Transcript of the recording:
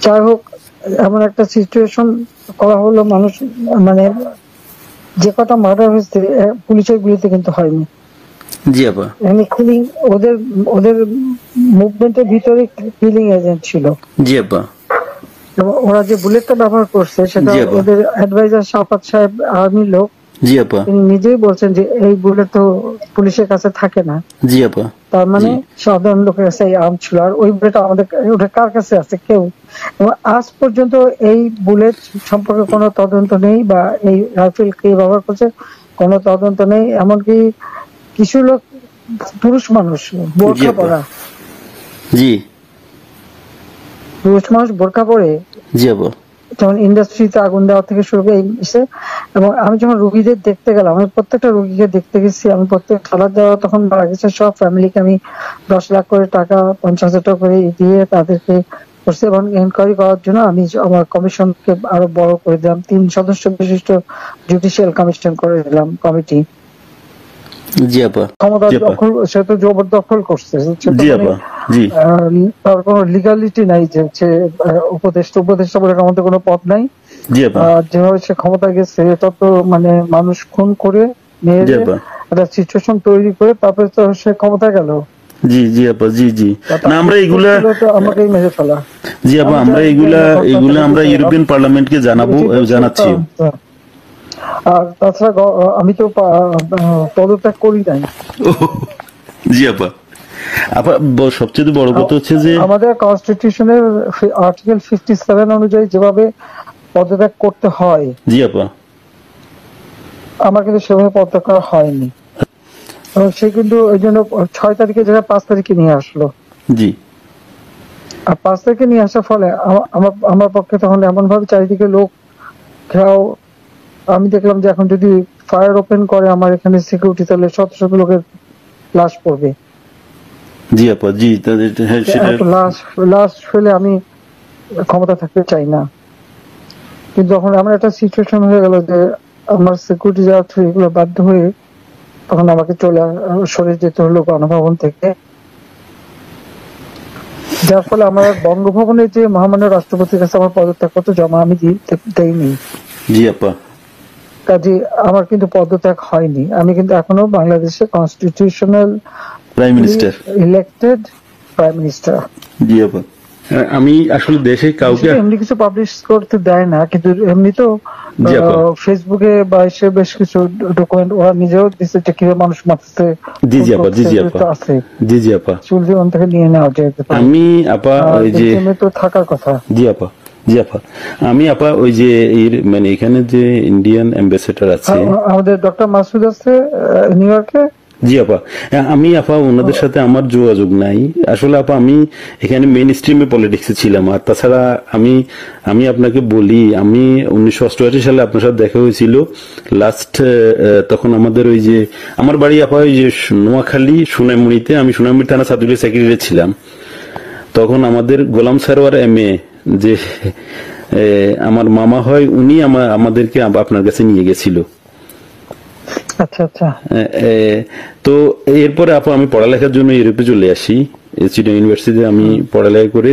যাই হোক, এমন একটা সিচুয়েশন করা হলো, মানুষ মানে যে কটা মার্ডার হয়েছে পুলিশের গুলিতে কিন্তু হয়নি। জি আপা, মানে কিলিং, ওদের ওদের মুভমেন্টের ভিতরে কিলিং এজেন্ট ছিল। জি আপা, এবং ওরা যে বুলেটটা ব্যবহার করছে সেটা জি আপা, ওদের অ্যাডভাইজার শাফাত সাহেব, আর্মির লোক, জি আপা, তিনি নিজেই বলছেন যে এই বুলেট তো পুলিশের কাছে থাকে না। জি আপা, তার মানে জি সাধারণ লোকের কাছে এই আর্ম ছিল। আর ওই বুলেট আমাদের, ওটা কার কাছে আছে? কেউ। এবং আজ পর্যন্ত এই বুলেট সম্পর্কে কোনো তদন্ত নেই, বা এই রাইফেল কে ব্যবহার করছে কোনো তদন্ত নেই। এমনকি কিছু লোক, পুরুষ মানুষ জি বোরখা আপা, পরা, জি পুরুষ মানুষ বোরখা পরে জি আপা, যেমন ইন্ডাস্ট্রিতে আগুন দেওয়া থেকে শুরু করে এবং আমি যখন রোগীদের দেখতে গেলাম, আমি প্রত্যেকটা রোগীকে দেখতে গেছি, আমি প্রত্যেক খাবার দেওয়া তখন মারা গেছে সব ফ্যামিলিকে আমি 10 লাখ করে টাকা, 50,000 টাকা করে দিয়ে তাদেরকে করছি। এবং এনকোয়ারি করার জন্য আমি আমার কমিশনকে আরো বড় করে দিলাম, 3 সদস্য বিশিষ্ট জুডিশিয়াল কমিশন করে দিলাম কমিটি। জি আপা, ক্ষমতা জি আপা, দখল, সে তো জবরদখল করছে, জি আপা, জি তার কোনো লিগালিটি নাই যে হচ্ছে উপদেষ্টা বলে আমাদের কোনো পদ নাই। জি আপা, যেভাবে সে ক্ষমতা গেছে, এটা তো মানে মানুষ খুন করে জি মেরে আপা, একটা সিচুয়েশন তৈরি করে তারপরে তো সে ক্ষমতা গেল। জি জি আপা, জি জি। না আমরা এগুলা, তো আমাকেই মেরে ফেলা। জি আপা, আমি আমরা চাই যে এগুলা কথাটা আমরা বুঝে ইউরোপিয়ান পার্লামেন্টকে জানাবো, ঠিক আছে, জানাচ্ছি। আর তাছাড়া আমি তো পদত্যাগ করি নাই। জি আপা, আপা সবচেয়ে বড় কথা হচ্ছে যে আমাদের কনস্টিটিউশনের আর্টিকেল 57 অনুযায়ী যেভাবে পদত্যাগ করতে হয়, জি আপা, আমার কিন্তু সেভাবে পদত্যাগ করা হয়নি। এবং সে কিন্তু ওই জন্য 6 তারিখে জায়গায় 5 তারিখে নিয়ে আসলো। জি আর 5 তারিখে নিয়ে আসার ফলে আমার পক্ষে তখন এমন ভাবে চারিদিকে লোক ঘেরাও, আমি দেখলাম যে এখন যদি ফায়ার ওপেন করে আমার এখানে সিকিউরিটি, তাহলে শত শত লোকের লাশ পড়বে। জি আপা, জি তাদের হ্যাঁ সেটা এত লাশ ফেলে আমি ক্ষমতা থাকতে চাই না। কিন্তু যখন আমার একটা সিচুয়েশন হয়ে গেল যে আমার সিকিউরিটি যাওয়ার থ্রু এগুলো বাধ্য হয়ে, তখন আমাকে সরে যেতে হলো গণভবন থেকে। যার ফলে আমার বঙ্গভবনে যে মহামান্য রাষ্ট্রপতির কাছে আমার পদত্যাগপত্র জমা আমি দেইনি। জি আপা, কাজে আমার কিন্তু পদত্যাগ হয়নি। আমি কিন্তু এখনো বাংলাদেশের constitutional prime minister, elected prime minister. জি আপা। আমি আসলে দেশে কাউকে এমনি কিছু পাবলিশ করতে দেয় না, কিন্তু এমনি তো জি আপা, ফেসবুকে বা এসে বেশ কিছু ডকুমেন্ট ওরা নিজেও দিচ্ছে যে কিভাবে মানুষ মারতেছে। জি জি আপা, জি জি আপা, আছে জি জি আপা। চুল জীবন থেকে নিয়ে নেওয়া যেতে পারে। আমি আপা ওই যে তো থাকার কথা। জি আপা, জি আপা, আমি আপা ওই যে মানে এখানে যে ইন্ডিয়ান অ্যাম্বাসেডর আছে আমাদের ডক্টর মাসুদ আছে নিউ ইয়র্কে। জি আপা, আমি আপা ওনাদের সাথে আমার যোগাযোগ নাই আসলে আপা। আমি এখানে মেইন স্ট্রিমে পলিটিক্সে ছিলাম। আর তাছাড়া আমি আমি আপনাকে বলি, আমি 1988 সালে আপনার সাথে দেখা হয়েছিল লাস্ট। তখন আমাদের ওই যে আমার বাড়ি আপা ওই যে নোয়াখালী সোনাইমুড়িতে, আমি সোনাইমুড়ি থানা ছাত্রলীগের সেক্রেটারি ছিলাম। তখন আমাদের গোলাম সারোয়ার এমএ যে আমার মামা হয়, উনি আমাদেরকে আপনার কাছে নিয়ে গেছিল। আচ্ছা আচ্ছা। তো এরপরে আপু আমি পড়ালেখার জন্য ইউরোপে চলে আসি। চিটাগং ইউনিভার্সিটিতে আমি পড়ালেখা করে